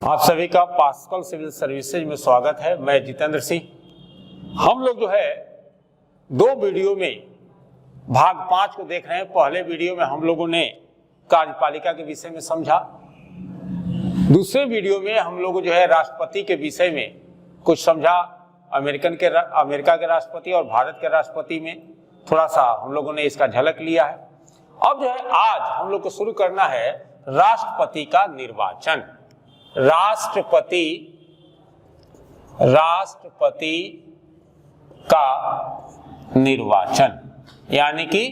आप सभी का पास्कल सिविल सर्विसेज में स्वागत है। मैं जितेंद्र सिंह। हम लोग जो है दो वीडियो में भाग 5 को देख रहे हैं। पहले वीडियो में हम लोगों ने कार्यपालिका के विषय में समझा। दूसरे वीडियो में हम लोग जो है राष्ट्रपति के विषय में कुछ समझा। अमेरिका के राष्ट्रपति और भारत के राष्ट्रपति में थोड़ा सा हम लोगों ने इसका झलक लिया है। अब जो है आज हम लोग को शुरू करना है राष्ट्रपति का निर्वाचन। राष्ट्रपति का निर्वाचन यानी कि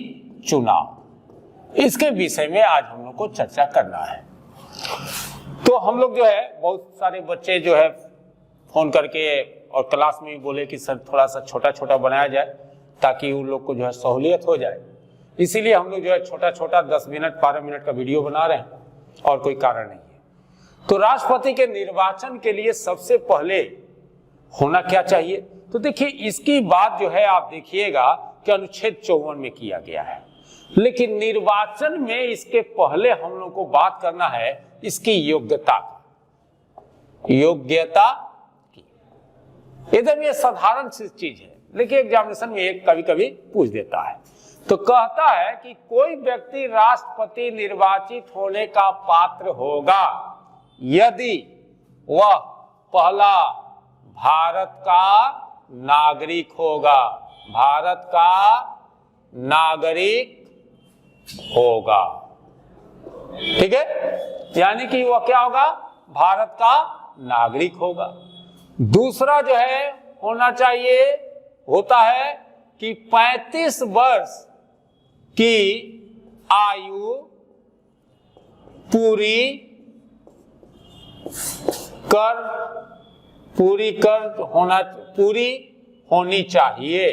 चुनाव, इसके विषय में आज हम लोग को चर्चा करना है। तो हम लोग जो है बहुत सारे बच्चे जो है फोन करके और क्लास में भी बोले कि सर थोड़ा सा छोटा छोटा बनाया जाए ताकि उन लोग को जो है सहूलियत हो जाए। इसीलिए हम लोग जो है छोटा छोटा 10 मिनट 12 मिनट का वीडियो बना रहे हैं और कोई कारण नहीं है। तो राष्ट्रपति के निर्वाचन के लिए सबसे पहले होना क्या चाहिए? तो देखिए इसकी बात जो है आप देखिएगा कि अनुच्छेद 54 में किया गया है, लेकिन निर्वाचन में इसके पहले हम लोग को बात करना है इसकी योग्यता की। एकदम ये साधारण सी चीज है, लेकिन एग्जामिनेशन में एक कभी कभी पूछ देता है। तो कहता है कि कोई व्यक्ति राष्ट्रपति निर्वाचित होने का पात्र होगा यदि वह पहला भारत का नागरिक होगा। भारत का नागरिक होगा, ठीक है, यानी कि वह क्या होगा? भारत का नागरिक होगा। दूसरा जो है होता है कि 35 वर्ष की आयु पूरी होनी चाहिए,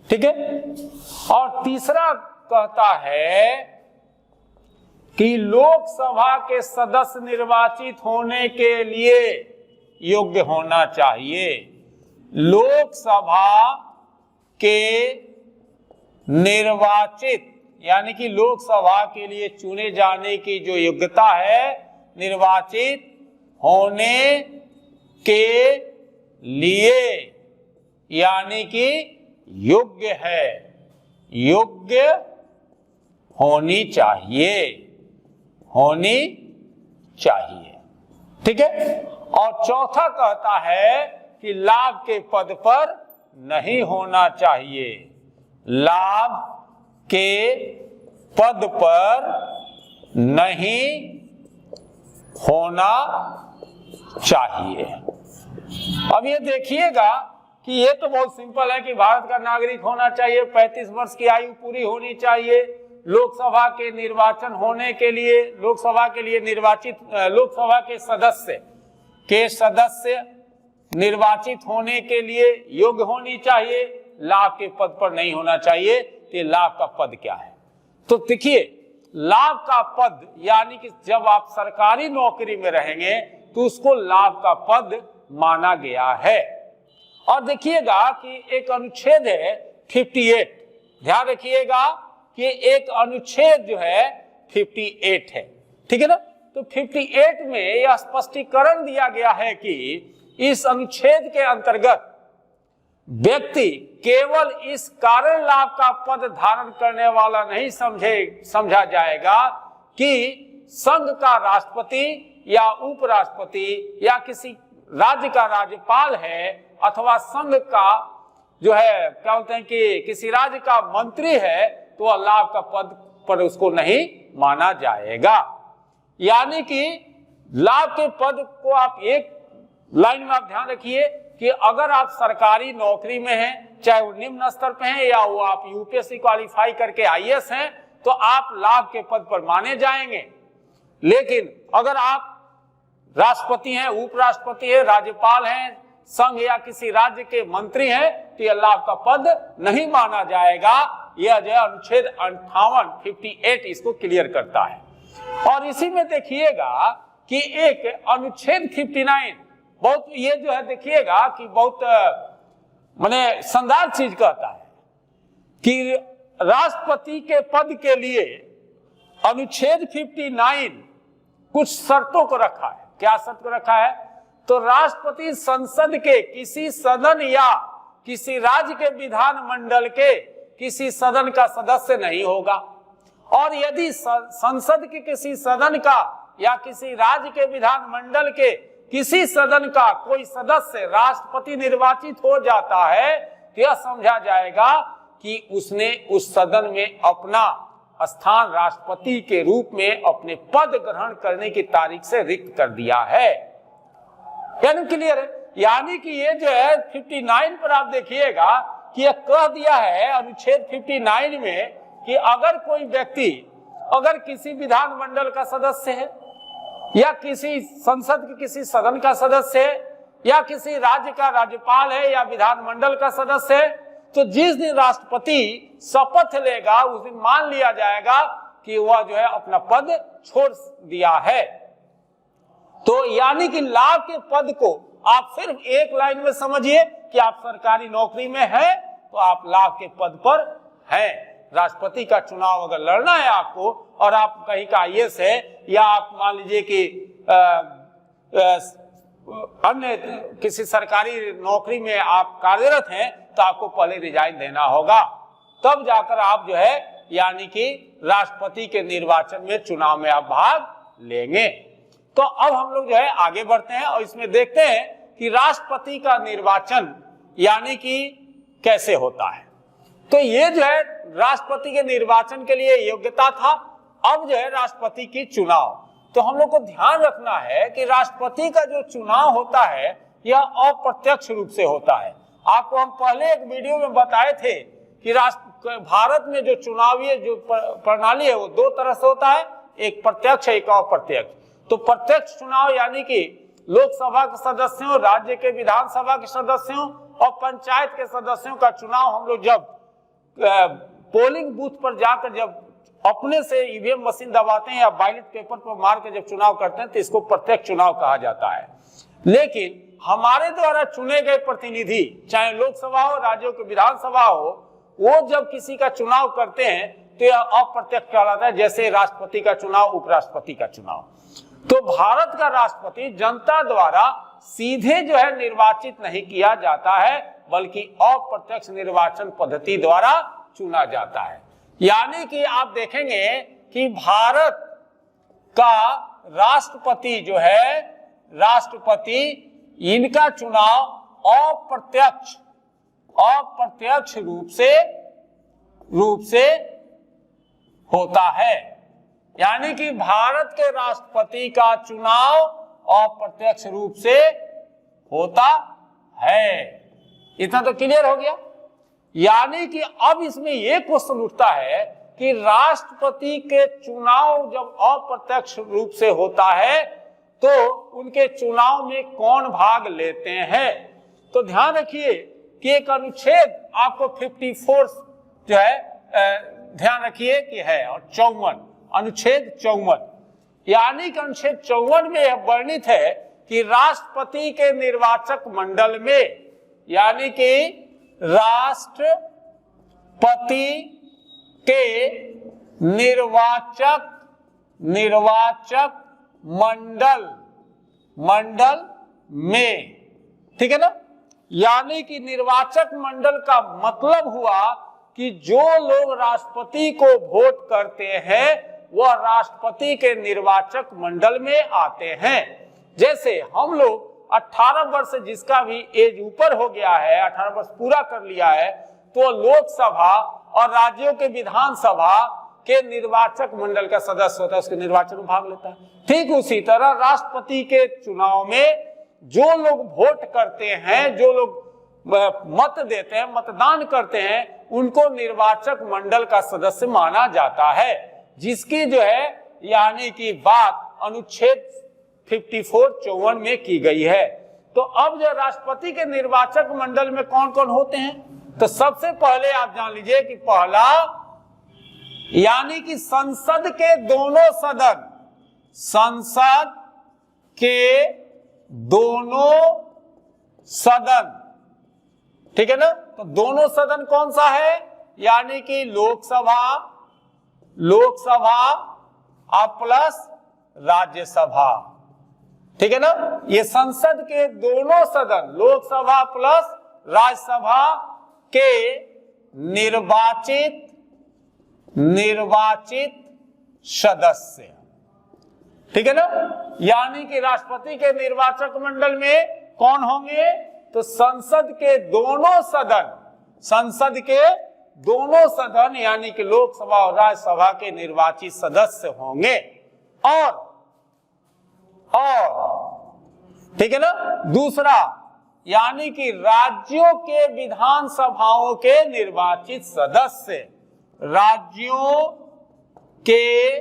ठीक है। और तीसरा कहता है कि लोकसभा के सदस्य निर्वाचित होने के लिए योग्य होना चाहिए। लोकसभा के निर्वाचित यानी कि लोकसभा के लिए चुने जाने की जो योग्यता है, निर्वाचित होने के लिए यानी कि योग्य है, योग्य होनी चाहिए, ठीक है। और चौथा कहता है कि लाभ के पद पर नहीं होना चाहिए। लाभ के पद पर नहीं होना चाहिए। अब ये देखिएगा कि ये तो बहुत सिंपल है कि भारत का नागरिक होना चाहिए, 35 वर्ष की आयु पूरी होनी चाहिए, लोकसभा के निर्वाचन होने के लिए, लोकसभा के सदस्य निर्वाचित होने के लिए योग्य होनी चाहिए, लाभ के पद पर नहीं होना चाहिए। तो लाभ का पद क्या है? तो देखिए लाभ का पद यानी कि जब आप सरकारी नौकरी में रहेंगे तो उसको लाभ का पद माना गया है। और देखिएगा कि एक अनुच्छेद है 58, ध्यान रखिएगा कि एक अनुच्छेद जो है 58 है, ठीक है ना। तो 58 में यह स्पष्टीकरण दिया गया है कि इस अनुच्छेद के अंतर्गत व्यक्ति केवल इस कारण लाभ का पद धारण करने वाला नहीं समझा जाएगा कि संघ का राष्ट्रपति या उपराष्ट्रपति या किसी राज्य का राज्यपाल है, अथवा संघ का जो है क्या बोलते हैं कि किसी राज्य का मंत्री है, तो वह लाभ का पद पर उसको नहीं माना जाएगा। यानी कि लाभ के पद को आप एक लाइन में आप ध्यान रखिए कि अगर आप सरकारी नौकरी में हैं, चाहे वो निम्न स्तर पे हैं या वो आप यूपीएससी क्वालिफाई करके आईएएस हैं, तो आप लाभ के पद पर माने जाएंगे। लेकिन अगर आप राष्ट्रपति हैं, उपराष्ट्रपति हैं, राज्यपाल हैं, संघ या किसी राज्य के मंत्री हैं, तो यह लाभ का पद नहीं माना जाएगा। यह जो अनुच्छेद 58 इसको क्लियर करता है। और इसी में देखिएगा कि एक अनुच्छेद 59 बहुत ये जो है देखिएगा कि बहुत माने शानदार चीज कहता है कि राष्ट्रपति के पद के लिए अनुच्छेद 59 कुछ शर्तों को रखा है। क्या शर्त को रखा है? तो राष्ट्रपति संसद के किसी सदन या किसी राज्य के विधानमंडल के किसी सदन का सदस्य नहीं होगा, और यदि संसद के किसी सदन का या किसी राज्य के विधानमंडल के किसी सदन का कोई सदस्य राष्ट्रपति निर्वाचित हो जाता है तो यह समझा जाएगा कि उसने उस सदन में अपना स्थान राष्ट्रपति के रूप में अपने पद ग्रहण करने की तारीख से रिक्त कर दिया है। यानी क्लियर है? यानी कि ये जो है 59 पर आप देखिएगा कि यह कह दिया है अनुच्छेद 59 में कि अगर कोई व्यक्ति अगर किसी विधानमंडल का सदस्य है या किसी संसद के किसी सदन का सदस्य है या किसी राज्य का राज्यपाल है या विधानमंडल का सदस्य है, तो जिस दिन राष्ट्रपति शपथ लेगा उस दिन मान लिया जाएगा कि वह जो है अपना पद छोड़ दिया है। तो यानी कि लाभ के पद को आप सिर्फ एक लाइन में समझिए कि आप सरकारी नौकरी में हैं तो आप लाभ के पद पर हैं। राष्ट्रपति का चुनाव अगर लड़ना है आपको और आप कहीं का आईएएस है या आप मान लीजिए कि अन्य किसी सरकारी नौकरी में आप कार्यरत हैं तो आपको पहले रिजाइन देना होगा, तब जाकर आप जो है यानी कि राष्ट्रपति के निर्वाचन में चुनाव में आप भाग लेंगे। तो अब हम लोग जो है आगे बढ़ते हैं और इसमें देखते हैं कि राष्ट्रपति का निर्वाचन यानी कि कैसे होता है। तो ये जो है राष्ट्रपति के निर्वाचन के लिए योग्यता था। अब जो है राष्ट्रपति की चुनाव, तो हम लोग को ध्यान रखना है कि राष्ट्रपति का जो चुनाव होता है यह अप्रत्यक्ष रूप से होता है। आपको हम पहले एक वीडियो में बताए थे कि भारत में जो चुनावी जो प्रणाली है वो दो तरह से होता है, एक प्रत्यक्ष एक अप्रत्यक्ष। तो प्रत्यक्ष चुनाव यानी कि लोकसभा के सदस्यों, राज्य के विधानसभा के सदस्यों और पंचायत के सदस्यों का चुनाव हम लोग जब पोलिंग बूथ पर जाकर जब अपने से ईवीएम मशीन दबाते हैं या बैलेट पेपर पर मार के जब चुनाव करते हैं तो इसको प्रत्यक्ष चुनाव कहा जाता है। लेकिन हमारे द्वारा चुने गए प्रतिनिधि, चाहे लोकसभा हो, राज्यों की विधानसभा हो, वो जब किसी का चुनाव करते हैं तो यह अप्रत्यक्ष कहलाता है, जैसे राष्ट्रपति का चुनाव, उपराष्ट्रपति का चुनाव। तो भारत का राष्ट्रपति जनता द्वारा सीधे जो है निर्वाचित नहीं किया जाता है, बल्कि अप्रत्यक्ष निर्वाचन पद्धति द्वारा चुना जाता है। यानी कि आप देखेंगे कि भारत का राष्ट्रपति जो है, राष्ट्रपति इनका चुनाव अप्रत्यक्ष रूप से होता है। यानी कि भारत के राष्ट्रपति का चुनाव अप्रत्यक्ष रूप से होता है। इतना तो क्लियर हो गया। यानी कि अब इसमें यह क्वेश्चन उठता है कि राष्ट्रपति के चुनाव जब अप्रत्यक्ष रूप से होता है तो उनके चुनाव में कौन भाग लेते हैं। तो ध्यान रखिए कि एक अनुच्छेद आपको 54 जो है ध्यान रखिए कि है, और 54 अनुच्छेद 54, यानी कि अनुच्छेद 54 में यह वर्णित है कि राष्ट्रपति के निर्वाचक मंडल में, यानी कि राष्ट्रपति के निर्वाचक मंडल में, ठीक है ना। यानी कि निर्वाचक मंडल का मतलब हुआ कि जो लोग राष्ट्रपति को वोट करते हैं वह राष्ट्रपति के निर्वाचक मंडल में आते हैं। जैसे हम लोग 18 वर्ष से जिसका भी एज ऊपर हो गया है, 18 वर्ष पूरा कर लिया है, तो लोकसभा और राज्यों के विधानसभा के निर्वाचक मंडल का सदस्य होता है, उसके निर्वाचन में भाग लेता है। ठीक उसी तरह राष्ट्रपति के चुनाव में जो लोग वोट करते हैं, जो लोग मत देते हैं, मतदान करते हैं, उनको निर्वाचक मंडल का सदस्य माना जाता है, जिसकी जो है यानी कि बात अनुच्छेद 54 में की गई है। तो अब जो राष्ट्रपति के निर्वाचक मंडल में कौन कौन होते हैं, तो सबसे पहले आप जान लीजिए कि पहला यानी कि संसद के दोनों सदन, संसद के दोनों सदन, ठीक है ना। तो दोनों सदन कौन सा है, यानी कि लोकसभा और प्लस राज्यसभा, ठीक है ना। ये संसद के दोनों सदन, लोकसभा प्लस राज्यसभा के निर्वाचित सदस्य, ठीक है ना। यानी कि राष्ट्रपति के निर्वाचक मंडल में कौन होंगे, तो संसद के दोनों सदन यानी कि लोकसभा और राज्यसभा के निर्वाचित सदस्य होंगे। और ठीक है ना। दूसरा, यानी कि राज्यों के विधानसभाओं के निर्वाचित सदस्य, राज्यों के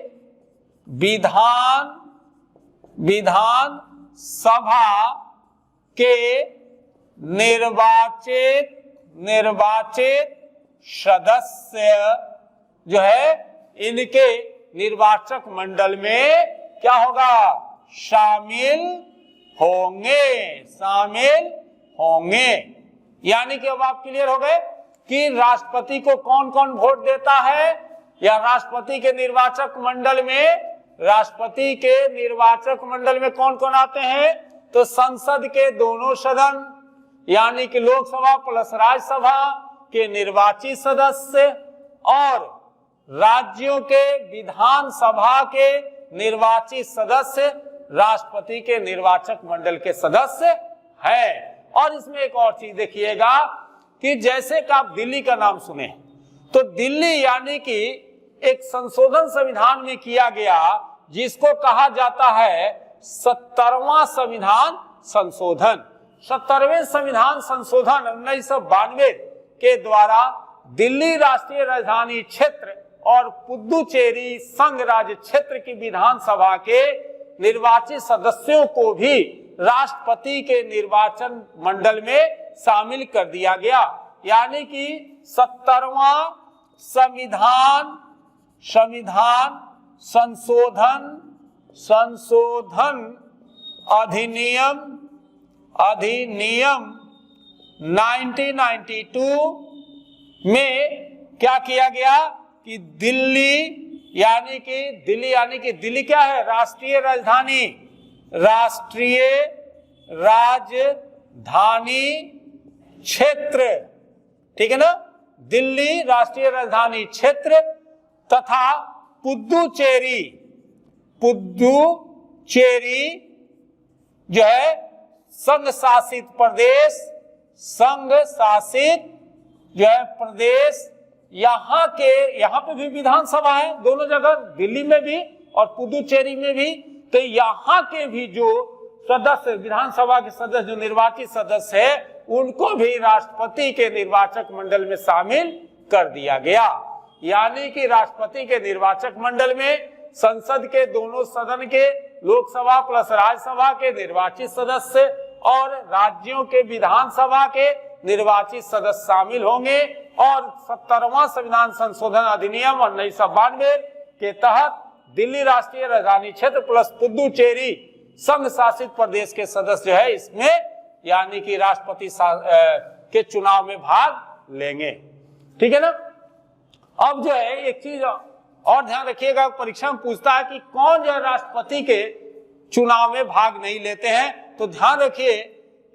विधान सभा के निर्वाचित सदस्य जो है, इनके निर्वाचक मंडल में क्या होगा, शामिल होंगे। यानी कि अब आप क्लियर हो गए कि राष्ट्रपति को कौन कौन वोट देता है, या राष्ट्रपति के निर्वाचक मंडल में कौन कौन आते हैं, तो संसद के दोनों सदन यानी कि लोकसभा प्लस राज्यसभा के निर्वाचित सदस्य, और राज्यों के विधानसभा के निर्वाचित सदस्य राष्ट्रपति के निर्वाचक मंडल के सदस्य हैं। और इसमें एक और चीज देखिएगा कि जैसे कि आप दिल्ली का नाम सुने, तो दिल्ली यानी कि एक संशोधन संविधान में किया गया जिसको कहा जाता है 70वां संविधान संशोधन। 70वें संविधान संशोधन 1992 के द्वारा दिल्ली राष्ट्रीय राजधानी क्षेत्र और पुदुचेरी संघ राज्य क्षेत्र की विधानसभा के निर्वाचित सदस्यों को भी राष्ट्रपति के निर्वाचन मंडल में शामिल कर दिया गया। यानी कि 70वां संविधान संशोधन अधिनियम 1992 में क्या किया गया कि दिल्ली यानी कि क्या है, राष्ट्रीय राजधानी क्षेत्र, ठीक है ना। दिल्ली राष्ट्रीय राजधानी क्षेत्र तथा पुदुचेरी जो है संघ शासित प्रदेश, यहाँ पे भी विधानसभा है दोनों जगह, दिल्ली में भी और पुदुचेरी में भी। तो यहाँ के भी जो सदस्य, विधानसभा के सदस्य जो निर्वाचित सदस्य है, उनको भी राष्ट्रपति के निर्वाचक मंडल में शामिल कर दिया गया। यानी कि राष्ट्रपति के निर्वाचक मंडल में संसद के दोनों सदन के, लोकसभा प्लस राज्यसभा के निर्वाचित सदस्य और राज्यों के विधानसभा के निर्वाचित सदस्य शामिल होंगे। और 70वां संविधान संशोधन अधिनियम 1992 के तहत दिल्ली राष्ट्रीय राजधानी क्षेत्र प्लस पुदुचेरी संघ शासित प्रदेश के सदस्य है इसमें यानी कि राष्ट्रपति के चुनाव में भाग लेंगे, ठीक है ना। अब जो है एक चीज और ध्यान रखिएगा, परीक्षा में पूछता है कि कौन जो है राष्ट्रपति के चुनाव में भाग नहीं लेते हैं। तो ध्यान रखिए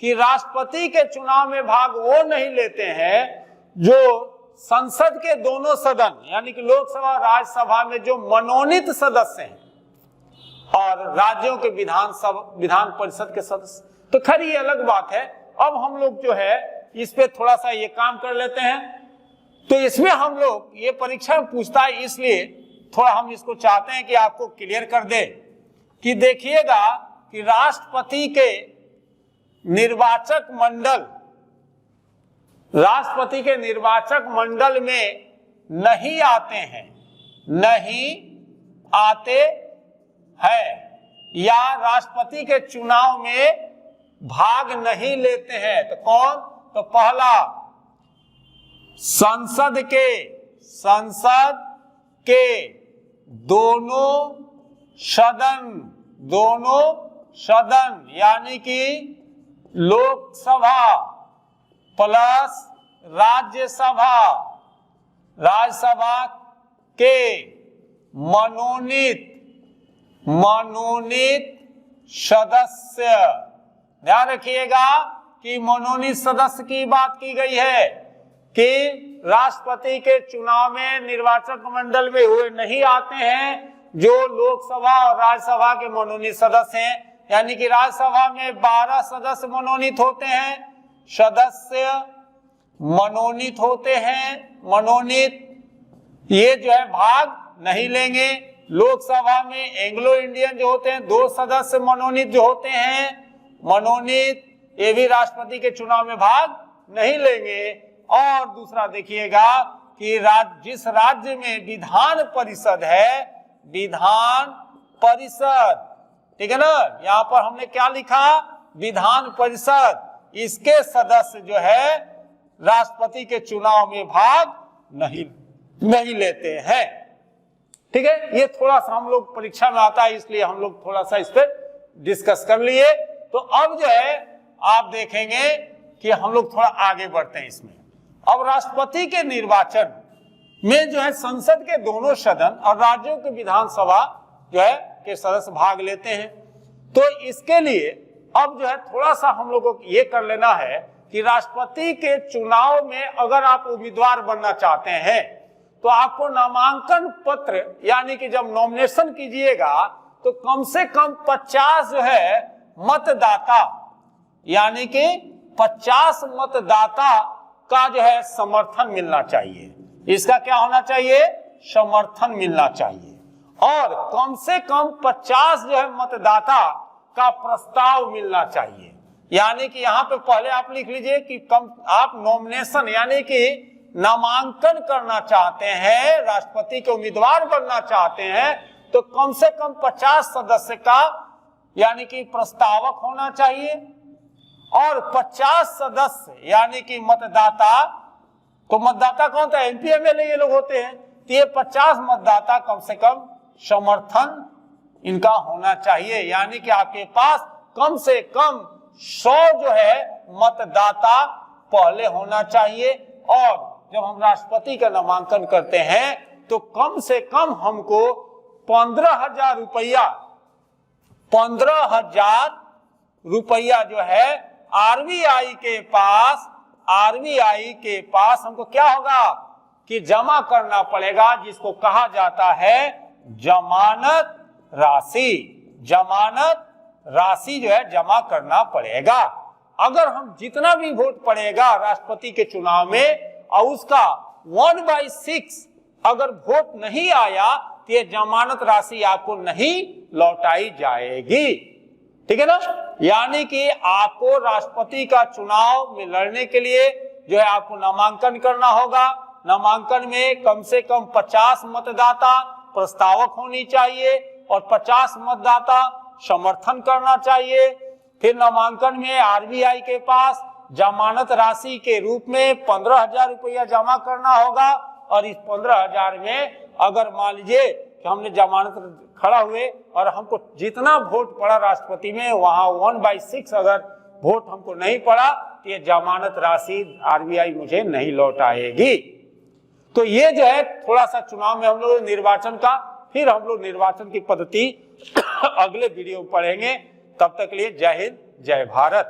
कि राष्ट्रपति के चुनाव में भाग वो नहीं लेते हैं जो संसद के दोनों सदन यानी कि लोकसभा राज्यसभा में जो मनोनीत सदस्य हैं और राज्यों के विधान परिषद के सदस्य। तो खैर ये अलग बात है। अब हम लोग जो है इस पे थोड़ा सा ये काम कर लेते हैं। तो इसमें हम लोग ये परीक्षा में पूछता है, इसलिए थोड़ा हम इसको चाहते हैं कि आपको क्लियर कर दे कि देखिएगा कि राष्ट्रपति के निर्वाचक मंडल में नहीं आते हैं या राष्ट्रपति के चुनाव में भाग नहीं लेते हैं। तो कौन? तो पहला संसद के दोनों सदन यानी कि लोकसभा प्लस राज्यसभा के मनोनीत मनोनीत सदस्य। ध्यान रखिएगा कि मनोनीत सदस्य की बात की गई है कि राष्ट्रपति के चुनाव में निर्वाचक मंडल में हुए नहीं आते हैं जो लोकसभा और राज्यसभा के मनोनीत सदस्य हैं। यानी कि राज्यसभा में 12 सदस्य मनोनीत होते हैं, सदस्य मनोनीत होते हैं, मनोनीत ये जो है भाग नहीं लेंगे। लोकसभा में एंग्लो इंडियन जो होते हैं 2 सदस्य मनोनीत जो होते हैं, मनोनीत ये भी राष्ट्रपति के चुनाव में भाग नहीं लेंगे। और दूसरा देखिएगा कि जिस राज्य में विधान परिषद है, विधान परिषद, ठीक है ना, यहां पर हमने क्या लिखा, विधान परिषद, इसके सदस्य जो है राष्ट्रपति के चुनाव में भाग नहीं लेते हैं। ठीक है, ये थोड़ा सा हम लोग परीक्षा में आता है इसलिए हम लोग थोड़ा सा इस पर डिस्कस कर लिए। तो अब जो है आप देखेंगे कि हम लोग थोड़ा आगे बढ़ते हैं इसमें। अब राष्ट्रपति के निर्वाचन में जो है संसद के दोनों सदन और राज्यों के विधानसभा जो है के सदस्य भाग लेते हैं। तो इसके लिए अब जो है थोड़ा सा हम लोगों को ये कर लेना है कि राष्ट्रपति के चुनाव में अगर आप उम्मीदवार बनना चाहते हैं तो आपको नामांकन पत्र यानी कि जब नॉमिनेशन कीजिएगा तो कम से कम 50 जो है मतदाता यानी कि 50 मतदाता का जो है समर्थन मिलना चाहिए। इसका क्या होना चाहिए, समर्थन मिलना चाहिए। और कम से कम 50 जो है मतदाता का प्रस्ताव मिलना चाहिए। यानी कि यहाँ पे पहले आप लिख लीजिए कि आप नॉमिनेशन यानी कि नामांकन करना चाहते हैं, राष्ट्रपति के उम्मीदवार बनना चाहते हैं तो कम से कम 50 सदस्य का यानी कि प्रस्तावक होना चाहिए और 50 सदस्य यानी कि मतदाता को, मतदाता कौन था, एमपी एमएलए ये लोग होते हैं, तो ये 50 मतदाता कम से कम समर्थन इनका होना चाहिए। यानी कि आपके पास कम से कम 100 जो है मतदाता पहले होना चाहिए। और जब हम राष्ट्रपति का नामांकन करते हैं तो कम से कम हमको 15,000 रुपया 15,000 रुपया जो है आरबीआई के पास हमको क्या होगा कि जमा करना पड़ेगा, जिसको कहा जाता है जमानत राशि। जमानत राशि जो है जमा करना पड़ेगा। अगर हम जितना भी वोट पड़ेगा राष्ट्रपति के चुनाव में और उसका 1/6 अगर वोट नहीं आया तो ये जमानत राशि आपको नहीं लौटाई जाएगी। ठीक है ना, यानी कि आपको राष्ट्रपति का चुनाव में लड़ने के लिए जो है आपको नामांकन करना होगा। नामांकन में कम से कम 50 मतदाता प्रस्तावक होनी चाहिए और 50 मतदाता समर्थन करना चाहिए। फिर नामांकन में आरबीआई के पास जमानत राशि के रूप में 15,000 रुपया जमा करना होगा। और इस 15,000 में अगर मान लीजिए कि हमने जमानत खड़ा हुए और हमको जितना वोट पड़ा राष्ट्रपति में वहां 1/6 अगर वोट हमको नहीं पड़ा तो ये जमानत राशि आरबीआई मुझे नहीं लौटाएगी। तो ये जो है थोड़ा सा चुनाव में हम लोग निर्वाचन का, फिर हम लोग निर्वाचन की पद्धति अगले वीडियो में पढ़ेंगे। तब तक के लिए जय हिंद, जय भारत।